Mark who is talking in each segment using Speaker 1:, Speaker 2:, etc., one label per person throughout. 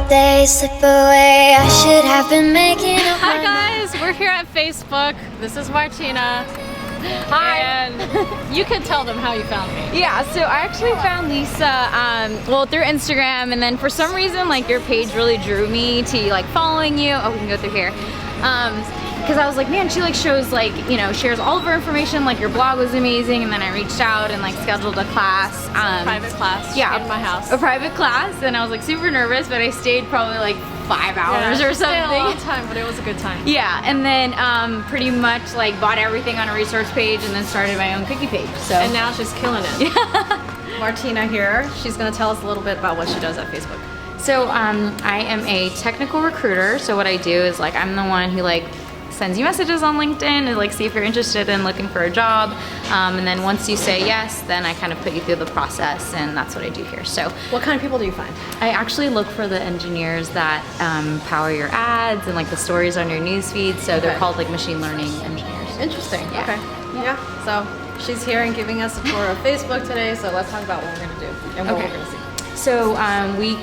Speaker 1: days slip away. I should have been making up
Speaker 2: Hi
Speaker 1: my
Speaker 2: guys, we're here at Facebook. This is Martina.
Speaker 3: Hi.
Speaker 2: And you can tell them how you found me.
Speaker 3: Yeah, so I actually found Lisa, well, through Instagram, and then for some reason, like, your page really drew me to, like, following you. Oh, we can go through here. Because I was like, man, she, like, shows, like, you know, shares all of her information, like, your blog was amazing, and then I reached out and, like, scheduled a class.
Speaker 2: Private class.
Speaker 3: Yeah.
Speaker 2: In my house.
Speaker 3: A private class, and I was, like, super nervous, but I stayed probably, like, 5 hours or something.
Speaker 2: It was a long time, but it was a good time.
Speaker 3: Yeah, and then pretty much, like, bought everything on a resource page and then started my own cookie page, so.
Speaker 2: And now she's killing it.
Speaker 3: Yeah.
Speaker 2: Martina here. She's going to tell us a little bit about what she does at Facebook.
Speaker 3: So I am a technical recruiter. So what I do is, like, I'm the one who, like, sends you messages on LinkedIn and, like, see if you're interested in looking for a job. And then once you say yes, then I kind of put you through the process, and that's what I do here. So
Speaker 2: What kind of people do you find?
Speaker 3: I actually look for the engineers that power your ads and, like, the stories on your newsfeed. So they're called, like, machine learning engineers.
Speaker 2: Interesting.
Speaker 3: Yeah.
Speaker 2: Okay. Yeah. So she's here and giving us a tour of Facebook today. So let's talk about what we're going to do and what we're going to see.
Speaker 3: So we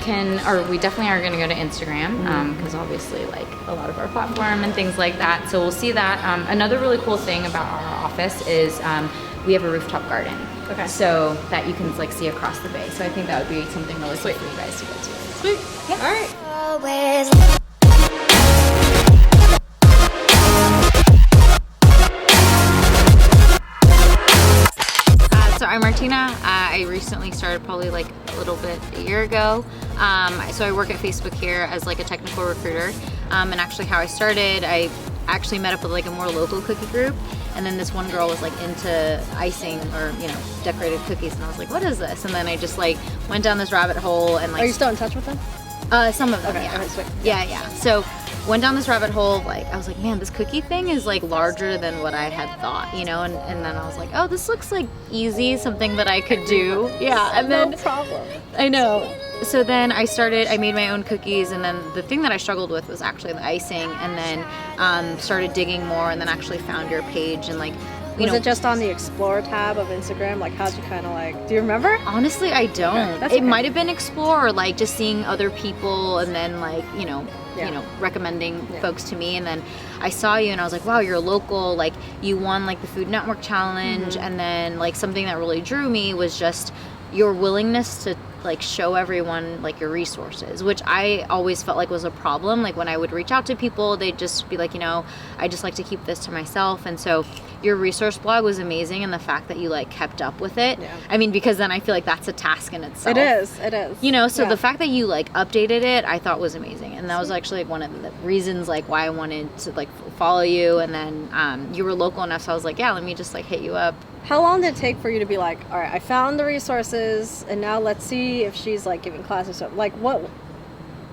Speaker 3: definitely are going to go to Instagram because obviously, like, a lot of our platform and things like that. So we'll see that. Another really cool thing about our office is we have a rooftop garden.
Speaker 2: Okay.
Speaker 3: So that you can, like, see across the bay. So I think that would be something really sweet for you guys to go to.
Speaker 2: Sweet.
Speaker 3: Yeah.
Speaker 2: All right.
Speaker 1: always.
Speaker 3: So I'm Martina. I recently started probably, like, a little bit a year ago. So I work at Facebook here as, like, a technical recruiter. And actually how I started, I actually met up with, like, a more local cookie group. And then this one girl was, like, into icing or, you know, decorated cookies. And I was like, what is this? And then I just, like, went down this rabbit hole and, like.
Speaker 2: Are you still in touch with them?
Speaker 3: Some of them,
Speaker 2: Okay,
Speaker 3: yeah.
Speaker 2: okay, sweet.
Speaker 3: Yeah. So went down this rabbit hole, like, I was like, man, this cookie thing is, like, larger than what I had thought, you know? And then I was like, oh, this looks like easy, something that I could do. Yeah, and then.
Speaker 2: No problem.
Speaker 3: I know. So then I made my own cookies, and then the thing that I struggled with was actually the icing, and then started digging more, and then actually found your page, and, like,
Speaker 2: Was it just on the Explore tab of Instagram? Like, how'd you kind of, like, do you remember?
Speaker 3: Honestly, I don't.
Speaker 2: Okay, that's
Speaker 3: it
Speaker 2: okay.
Speaker 3: might have been Explore, or, like, just seeing other people, and then, like, you know, recommending folks to me. And then I saw you, and I was like, wow, you're local. Like, you won, like, the Food Network Challenge, and then, like, something that really drew me was just your willingness to, like, show everyone, like, your resources, which I always felt like was a problem. Like, when I would reach out to people, they'd just be like, you know, I just like to keep this to myself. And so your resource blog was amazing, and the fact that you, like, kept up with it.
Speaker 2: Yeah.
Speaker 3: I mean, because then I feel like that's a task in itself.
Speaker 2: It is.
Speaker 3: You know, so
Speaker 2: Yeah.
Speaker 3: the fact that you, like, updated it, I thought was amazing. And that was actually, like, one of the reasons, like, why I wanted to, like, follow you. And then you were local enough, so I was like, yeah, let me just, like, hit you up.
Speaker 2: How long did it take for you to be like, all right, I found the resources, and now let's see if she's, like, giving classes? Like, what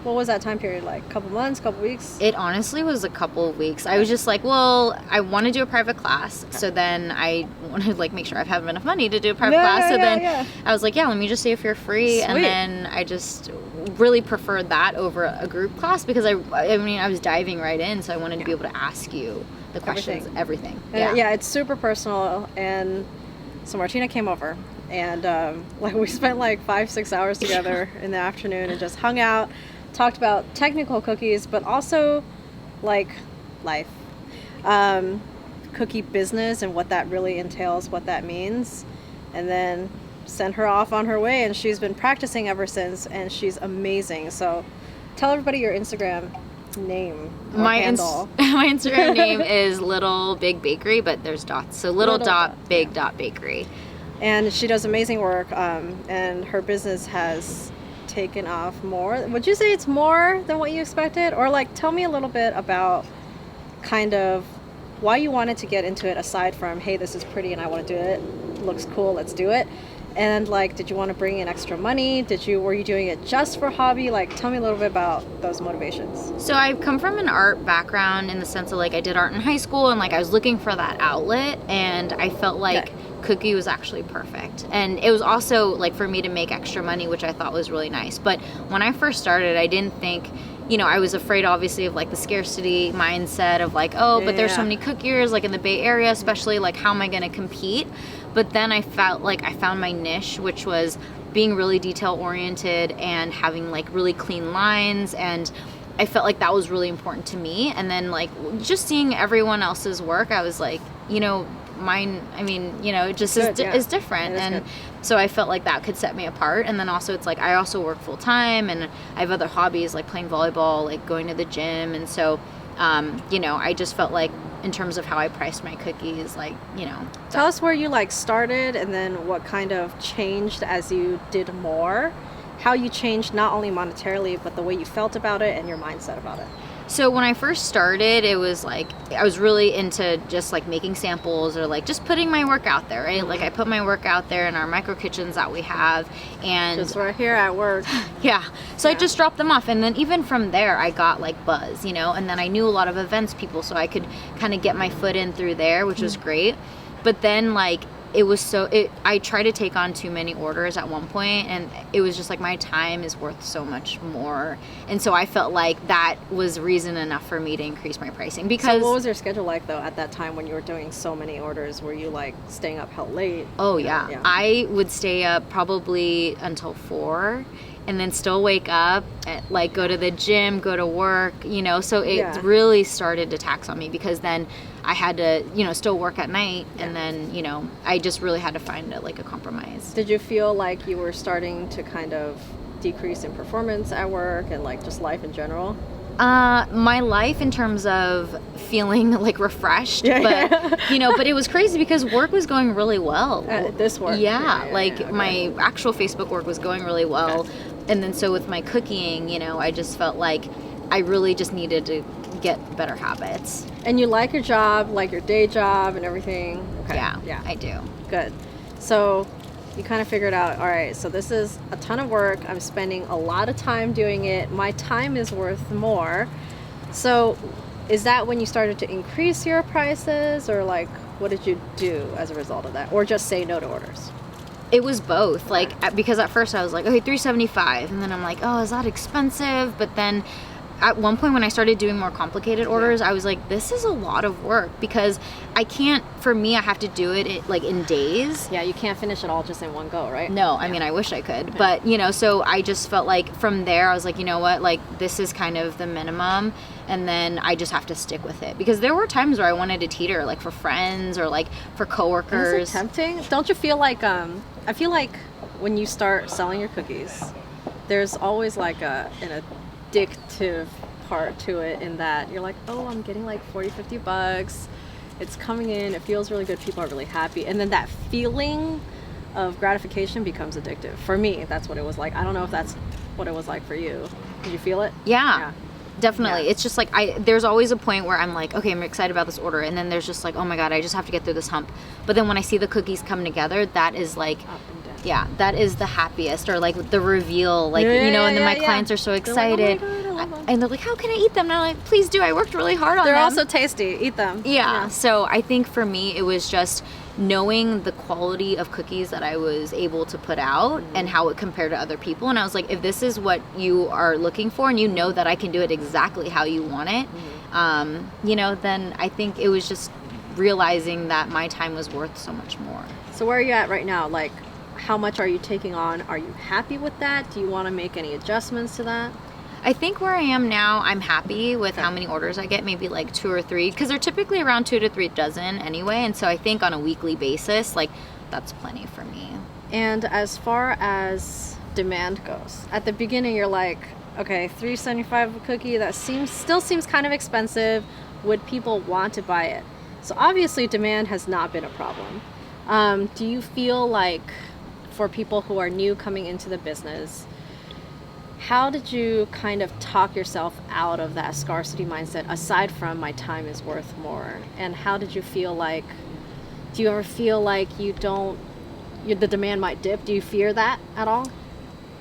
Speaker 2: was that time period like? Couple months, couple weeks?
Speaker 3: It honestly was a couple of weeks. I was just like, well, I want to do a private class. So then I wanted to, like, make sure I have enough money to do a private class. So then I was like, yeah, let me just see if you're free.
Speaker 2: Sweet.
Speaker 3: And then I just really preferred that over a group class because I mean, I was diving right in. So I wanted to be able to ask you the questions, everything.
Speaker 2: Yeah, it's super personal. And so Martina came over, and like, we spent like 5-6 hours together in the afternoon and just hung out, talked about technical cookies, but also, like, life, cookie business and what that really entails, what that means. And then sent her off on her way, and she's been practicing ever since, and she's amazing. So tell everybody your Instagram name or handle.
Speaker 3: My Instagram name is Little Big Bakery, but there's dots, so little.big.bakery.
Speaker 2: And she does amazing work, and her business has taken off more. Would you say it's more than what you expected? Or, like, tell me a little bit about kind of why you wanted to get into it, aside from, hey, this is pretty and I want to do it, looks cool, let's do it. And, like, did you want to bring in extra money? Were you doing it just for hobby? Like, tell me a little bit about those motivations.
Speaker 3: So I come from an art background in the sense of, like, I did art in high school, and, like, I was looking for that outlet, and I felt like cookie was actually perfect. And it was also, like, for me to make extra money, which I thought was really nice. But when I first started, I didn't think, you know, I was afraid, obviously, of, like, the scarcity mindset of, like, oh, but there's so many cookiers, like, in the Bay Area especially, like, how am I going to compete? But then I felt like I found my niche, which was being really detail oriented and having like really clean lines, and I felt like that was really important to me. And then like just seeing everyone else's work, I was like, mine, I mean, it just is different. And so I felt like that could set me apart. And then also it's like I also work full time, and I have other hobbies like playing volleyball, like going to the gym. And so I just felt like in terms of how I priced my cookies, like,
Speaker 2: Tell us where you like started, and then what kind of changed as you did more, how you changed not only monetarily, but the way you felt about it and your mindset about it.
Speaker 3: So when I first started, it was like I was really into just like making samples or like just putting my work out there, right? Like I put my work out there in our micro kitchens that we have, and
Speaker 2: just right here at work.
Speaker 3: Yeah. So I just dropped them off, and then even from there I got like buzz, and then I knew a lot of events people, so I could kind of get my foot in through there, which was great. But then like I tried to take on too many orders at one point, and it was just like my time is worth so much more. And so I felt like that was reason enough for me to increase my pricing. Because
Speaker 2: so what was your schedule like though at that time when you were doing so many orders? Were you like staying up hell late?
Speaker 3: Oh yeah. I would stay up probably until 4 and then still wake up and like go to the gym, go to work, so it really started to tax on me, because then I had to, still work at night, and then, I just really had to find a compromise.
Speaker 2: Did you feel like you were starting to kind of decrease in performance at work and like just life in general?
Speaker 3: My life in terms of feeling like refreshed, but but it was crazy because work was going really well.
Speaker 2: This work,
Speaker 3: my actual Facebook work was going really well, and then so with my cooking, I just felt like I really just needed to get better habits.
Speaker 2: And you like your job, like your day job and everything? Okay.
Speaker 3: Yeah, I do.
Speaker 2: Good. So you kind of figured out, all right, so this is a ton of work. I'm spending a lot of time doing it. My time is worth more. So is that when you started to increase your prices, or like what did you do as a result of that? Or just say no to orders?
Speaker 3: It was both. Like, because at first I was like, okay, $375, and then I'm like, oh, is that expensive? But then at one point when I started doing more complicated orders, I was like, this is a lot of work, because I have to do it in days.
Speaker 2: Yeah, you can't finish it all just in one go, right?
Speaker 3: No, I mean, I wish I could. But, so I just felt like from there, I was like, you know what, like this is kind of the minimum, and then I just have to stick with it. Because there were times where I wanted to teeter, like for friends or like for coworkers.
Speaker 2: Is it tempting? Don't you feel like, I feel like when you start selling your cookies, there's always like an addictive part to it, in that you're like, oh, I'm getting like $40-50, it's coming in, it feels really good, people are really happy, and then that feeling of gratification becomes addictive. For me, that's what it was like. I don't know if that's what it was like for you. Did you feel it?
Speaker 3: Yeah. Definitely. It's just like there's always a point where I'm like, okay, I'm excited about this order, and then there's just like, oh my god, I just have to get through this hump. But then when I see the cookies come together, that is like, that is the happiest. Or like the reveal, like and then my clients are so excited, and they're like, how can I eat them? And I'm like, please do, I worked really hard on them.
Speaker 2: They're also tasty, eat them.
Speaker 3: So I think for me it was just knowing the quality of cookies that I was able to put out and how it compared to other people. And I was like, if this is what you are looking for, and that I can do it exactly how you want it, then I think it was just realizing that my time was worth so much more.
Speaker 2: So where are you at right now? Like, how much are you taking on? Are you happy with that? Do you want to make any adjustments to that?
Speaker 3: I think where I am now, I'm happy with how many orders I get, maybe like 2 or 3, because they're typically around 2 to 3 dozen anyway. And so I think on a weekly basis, like that's plenty for me.
Speaker 2: And as far as demand goes, at the beginning you're like, okay, $3.75 a cookie, that still seems kind of expensive. Would people want to buy it? So obviously demand has not been a problem. Do you feel like for people who are new coming into the business, how did you kind of talk yourself out of that scarcity mindset, aside from my time is worth more? And how did you feel like, do you ever feel like the demand might dip? Do you fear that at all?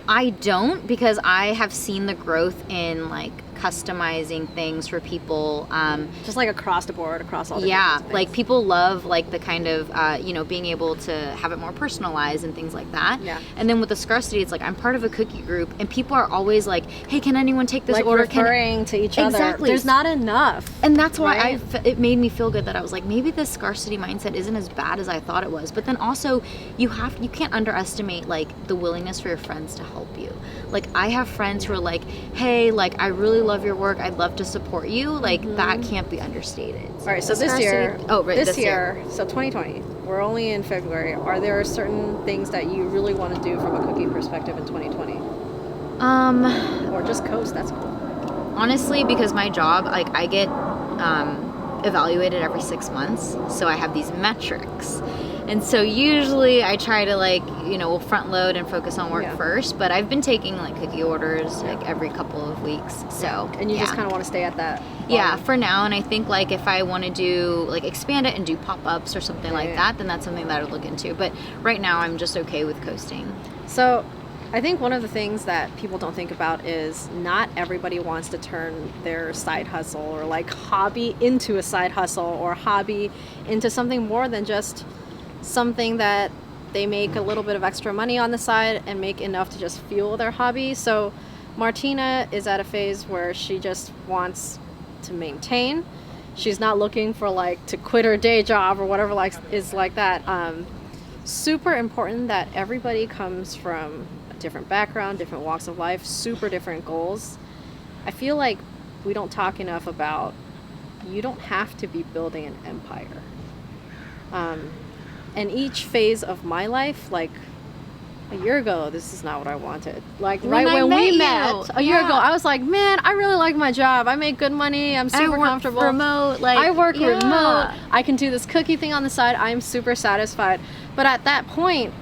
Speaker 3: I don't, because I have seen the growth in like customizing things for people.
Speaker 2: Just like across the board, across all the
Speaker 3: like people love like the kind of being able to have it more personalized and things like that.
Speaker 2: Yeah.
Speaker 3: And then with the scarcity, it's like I'm part of a cookie group, and people are always like, "Hey, can anyone take this
Speaker 2: like
Speaker 3: order?"
Speaker 2: Referring to each other.
Speaker 3: Exactly.
Speaker 2: There's not enough.
Speaker 3: And that's why
Speaker 2: right?
Speaker 3: it made me feel good that I was like, maybe this scarcity mindset isn't as bad as I thought it was. But then also, you can't underestimate like the willingness for your friends to help you. Like I have friends who are like, "Hey, like I really love your work. I'd love to support you." Like that can't be understated.
Speaker 2: All right, so this year,
Speaker 3: this year,
Speaker 2: so 2020, we're only in February. Are there certain things that you really want to do from a cookie perspective in 2020? Or just coast, that's cool.
Speaker 3: Honestly, because my job, like I get evaluated every 6 months, so I have these metrics. And so usually I try to like, front load and focus on work first, but I've been taking like cookie orders like every couple of weeks. So
Speaker 2: and you just kind of want to stay at that.
Speaker 3: Yeah, for now. And I think like if I want to do like expand it and do pop-ups or something like that, then that's something that I would look into. But right now I'm just okay with coasting.
Speaker 2: So I think one of the things that people don't think about is not everybody wants to turn their side hustle or like hobby into a side hustle or hobby into something more than just something that they make a little bit of extra money on the side and make enough to just fuel their hobby. So Martina is at a phase where she just wants to maintain. She's not looking for like to quit her day job or whatever like is like that. Super important that everybody comes from a different background, different walks of life, super different goals. I feel like we don't talk enough about you don't have to be building an empire. And each phase of my life, like a year ago, this is not what I wanted. Like right when we met a year ago, I was like, man, I really like my job. I make good money. I'm super comfortable.
Speaker 3: Remote,
Speaker 2: I work remote. I can do this cookie thing on the side. I'm super satisfied. But at that point,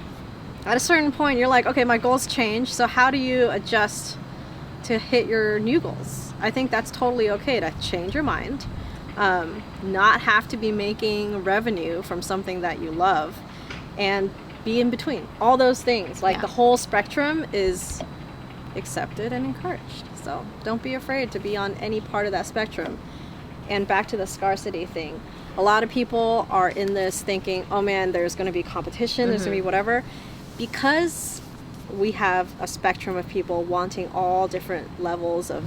Speaker 2: at a certain point, you're like, okay, my goals change. So how do you adjust to hit your new goals? I think that's totally okay to change your mind. Not have to be making revenue from something that you love, and be in between. All those things, like the whole spectrum is accepted and encouraged. So don't be afraid to be on any part of that spectrum. And back to the scarcity thing. A lot of people are in this thinking, oh man, there's going to be competition, there's going to be whatever. Because we have a spectrum of people wanting all different levels of,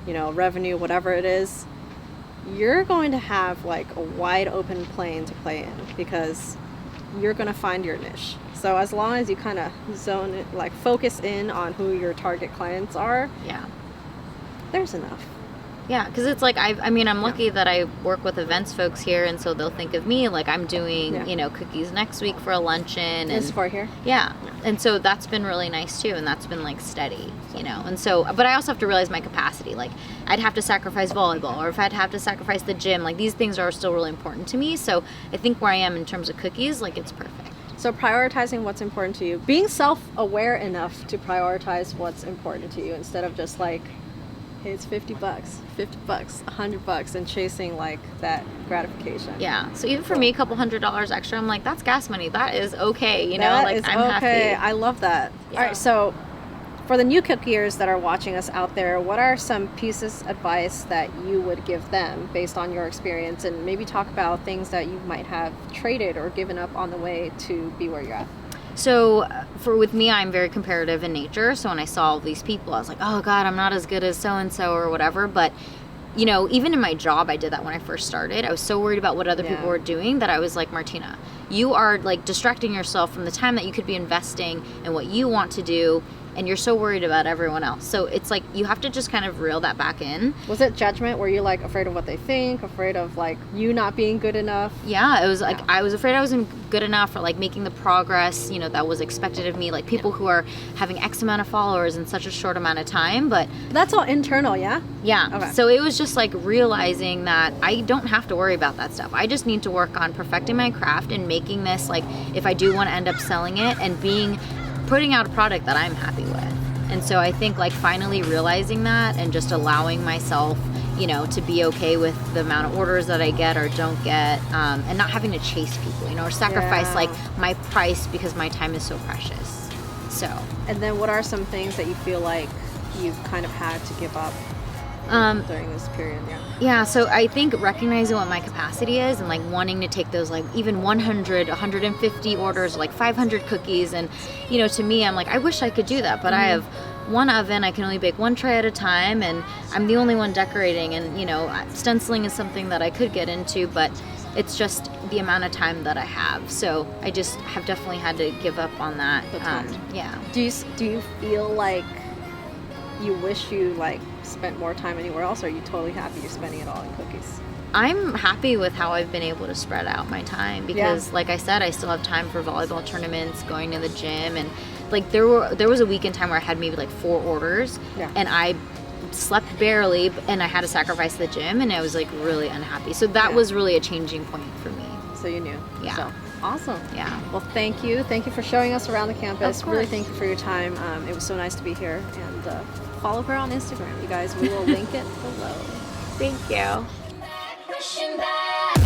Speaker 2: revenue, whatever it is, you're going to have like a wide open plane to play in because you're going to find your niche. So as long as you kind of focus in on who your target clients are, there's enough.
Speaker 3: Yeah, because it's like I'm lucky that I work with events folks here, and so they'll think of me like I'm doing cookies next week for a luncheon.
Speaker 2: And for here.
Speaker 3: Yeah, and so that's been really nice too, and that's been like steady, And so, but I also have to realize my capacity. Like I'd have to sacrifice volleyball, or if I'd have to sacrifice the gym. Like these things are still really important to me. So I think where I am in terms of cookies, like it's perfect.
Speaker 2: So prioritizing what's important to you, being self-aware enough to prioritize what's important to you instead of just like, hey, it's $50, $100, and chasing like that gratification.
Speaker 3: Yeah. So even for me, a couple $100 extra, I'm like, that's gas money. That is okay.
Speaker 2: That
Speaker 3: like
Speaker 2: is
Speaker 3: I'm
Speaker 2: okay.
Speaker 3: happy.
Speaker 2: I love that.
Speaker 3: Yeah.
Speaker 2: All right. So for the new cookiers that are watching us out there, what are some pieces of advice that you would give them based on your experience, and maybe talk about things that you might have traded or given up on the way to be where you're at?
Speaker 3: So with me, I'm very comparative in nature. So when I saw all these people, I was like, oh God, I'm not as good as so-and-so or whatever. But, even in my job, I did that when I first started. I was so worried about what other people were doing that I was like, Martina, you are like distracting yourself from the time that you could be investing in what you want to do. And you're so worried about everyone else. So it's like you have to just kind of reel that back in.
Speaker 2: Was it judgment? Were you like afraid of what they think? Afraid of like you not being good enough?
Speaker 3: Yeah, it was like I was afraid I wasn't good enough for like making the progress, that was expected of me. Like people who are having X amount of followers in such a short amount of time. But
Speaker 2: that's all internal, yeah?
Speaker 3: Yeah.
Speaker 2: Okay.
Speaker 3: So it was just like realizing that I don't have to worry about that stuff. I just need to work on perfecting my craft and making this like if I do want to end up selling it and putting out a product that I'm happy with. And so I think like finally realizing that and just allowing myself, to be okay with the amount of orders that I get or don't get, and not having to chase people, or sacrifice like my price because my time is so precious. So.
Speaker 2: And then what are some things that you feel like you've kind of had to give up during this period. Yeah.
Speaker 3: Yeah, so I think recognizing what my capacity is and like wanting to take those like even 100, 150 orders, like 500 cookies, and you know, to me, I'm like, I wish I could do that, but I have one oven, I can only bake one tray at a time, and I'm the only one decorating, and you know, stenciling is something that I could get into, but it's just the amount of time that I have. So I just have definitely had to give up on that. Yeah.
Speaker 2: Do you feel like you wish you like spent more time anywhere else, or are you totally happy you're spending it all in cookies?
Speaker 3: I'm happy with how I've been able to spread out my time because, like I said, I still have time for volleyball tournaments, going to the gym, and like there was a weekend time where I had maybe like 4 orders, and I slept barely, and I had to sacrifice the gym, and I was like really unhappy. So that was really a changing point for me.
Speaker 2: So you knew.
Speaker 3: Yeah.
Speaker 2: So, awesome.
Speaker 3: Yeah.
Speaker 2: Well, thank you for showing us around the campus.
Speaker 3: Of course.
Speaker 2: Really, thank you for your time. It was so nice to be here, and follow her on Instagram, you guys. We will link it below.
Speaker 3: Thank you.
Speaker 1: Pushing back.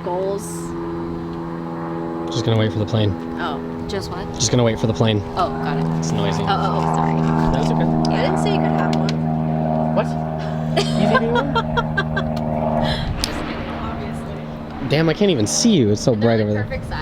Speaker 2: Goals.
Speaker 4: Just gonna wait for the plane.
Speaker 3: Oh, just what?
Speaker 4: Just gonna wait for the plane.
Speaker 3: Oh, got it.
Speaker 4: It's noisy.
Speaker 3: Oh, sorry.
Speaker 4: That's okay.
Speaker 2: I didn't say you could have one.
Speaker 4: What? You think anyone?
Speaker 2: Obviously.
Speaker 4: Damn, I can't even see you. It's so bright over there.
Speaker 3: Perfect size.